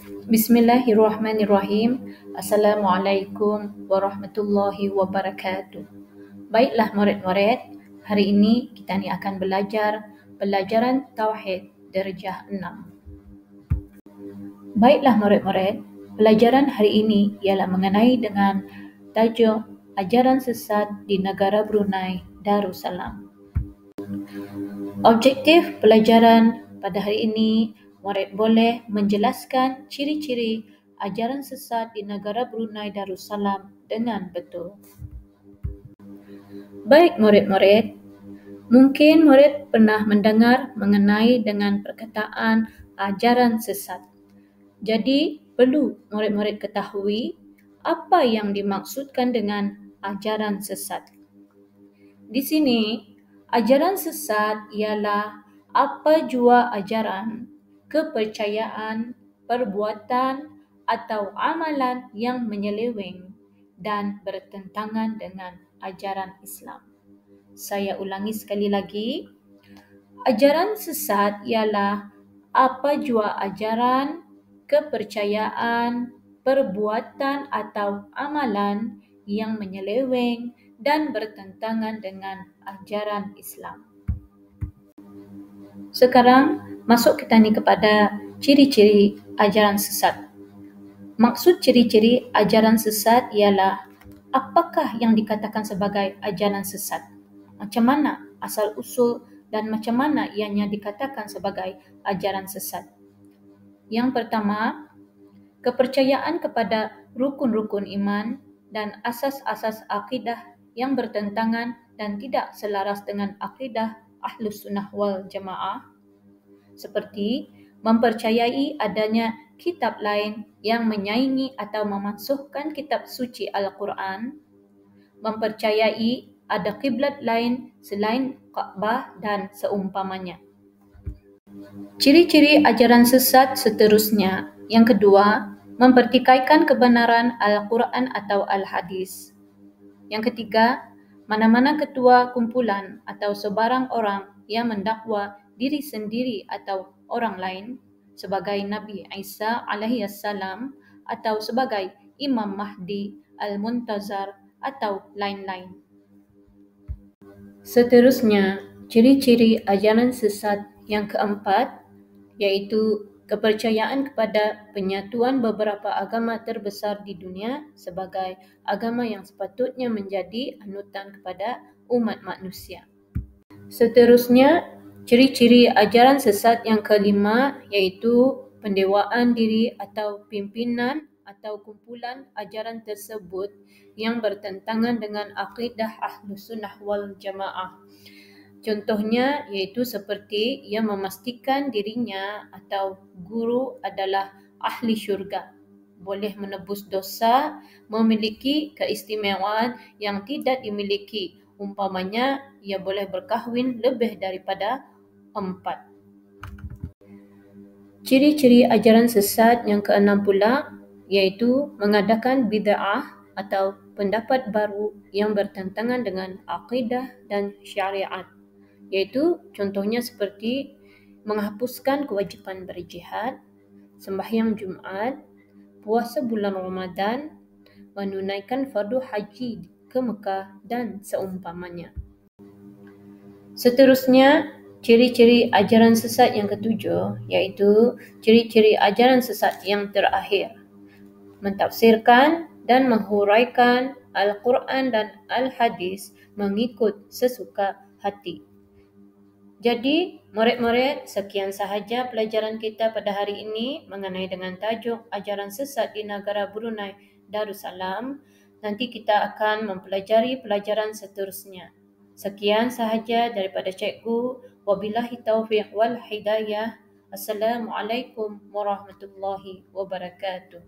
Bismillahirrahmanirrahim. Assalamualaikum warahmatullahi wabarakatuh. Baiklah murid-murid, hari ini kita ni akan belajar pelajaran Tauhid darjah 6. Baiklah murid-murid, pelajaran hari ini ialah mengenai dengan tajuk ajaran sesat di negara Brunei Darussalam. Objektif pelajaran pada hari ini, murid boleh menjelaskan ciri-ciri ajaran sesat di negara Brunei Darussalam dengan betul. Baik murid-murid, mungkin murid pernah mendengar mengenai dengan perkataan ajaran sesat. Jadi, perlu murid-murid ketahui apa yang dimaksudkan dengan ajaran sesat. Di sini, ajaran sesat ialah apa jua ajaran, kepercayaan, perbuatan atau amalan yang menyeleweng dan bertentangan dengan ajaran Islam. Saya ulangi sekali lagi. Ajaran sesat ialah apa jua ajaran, kepercayaan, perbuatan atau amalan yang menyeleweng dan bertentangan dengan ajaran Islam. Sekarang masuk kita ni kepada ciri-ciri ajaran sesat. Maksud ciri-ciri ajaran sesat ialah apakah yang dikatakan sebagai ajaran sesat, macam mana asal usul dan macam mana ianya dikatakan sebagai ajaran sesat. Yang pertama, kepercayaan kepada rukun-rukun iman dan asas-asas akidah yang bertentangan dan tidak selaras dengan akidah Ahlus Sunnah wal Jamaah, seperti mempercayai adanya kitab lain yang menyaingi atau memansuhkan kitab suci Al-Quran, mempercayai ada kiblat lain selain Kaabah dan seumpamanya. Ciri-ciri ajaran sesat seterusnya. Yang kedua, mempertikaikan kebenaran Al-Quran atau Al-Hadis. Yang ketiga, mana-mana ketua kumpulan atau sebarang orang yang mendakwa diri sendiri atau orang lain sebagai Nabi Isa alaihi salam atau sebagai Imam Mahdi Al-Muntazar atau lain-lain. Seterusnya, ciri-ciri ajaran sesat yang keempat iaitu kepercayaan kepada penyatuan beberapa agama terbesar di dunia sebagai agama yang sepatutnya menjadi anutan kepada umat manusia. Seterusnya, ciri-ciri ajaran sesat yang kelima iaitu pendewaan diri atau pimpinan atau kumpulan ajaran tersebut yang bertentangan dengan akidah Ahlus Sunnah wal Jamaah. Contohnya iaitu seperti ia memastikan dirinya atau guru adalah ahli syurga, boleh menebus dosa, memiliki keistimewaan yang tidak dimiliki. Umpamanya, ia boleh berkahwin lebih daripada 4. Ciri-ciri ajaran sesat yang keenam pula iaitu mengadakan bid'ah atau pendapat baru yang bertentangan dengan akidah dan syariat. Iaitu contohnya seperti menghapuskan kewajipan berjihad, sembahyang Jumaat, puasa bulan Ramadan, menunaikan fardu haji ke Mekah dan seumpamanya. Seterusnya, ciri-ciri ajaran sesat yang ketujuh iaitu ciri-ciri ajaran sesat yang terakhir. Mentafsirkan dan menghuraikan Al-Quran dan Al-Hadis mengikut sesuka hati. Jadi, murid-murid, sekian sahaja pelajaran kita pada hari ini mengenai dengan tajuk ajaran sesat di negara Brunei Darussalam. Nanti kita akan mempelajari pelajaran seterusnya. Sekian sahaja daripada cikgu. Wabillahi taufiq wal hidayah. Assalamualaikum warahmatullahi wabarakatuh.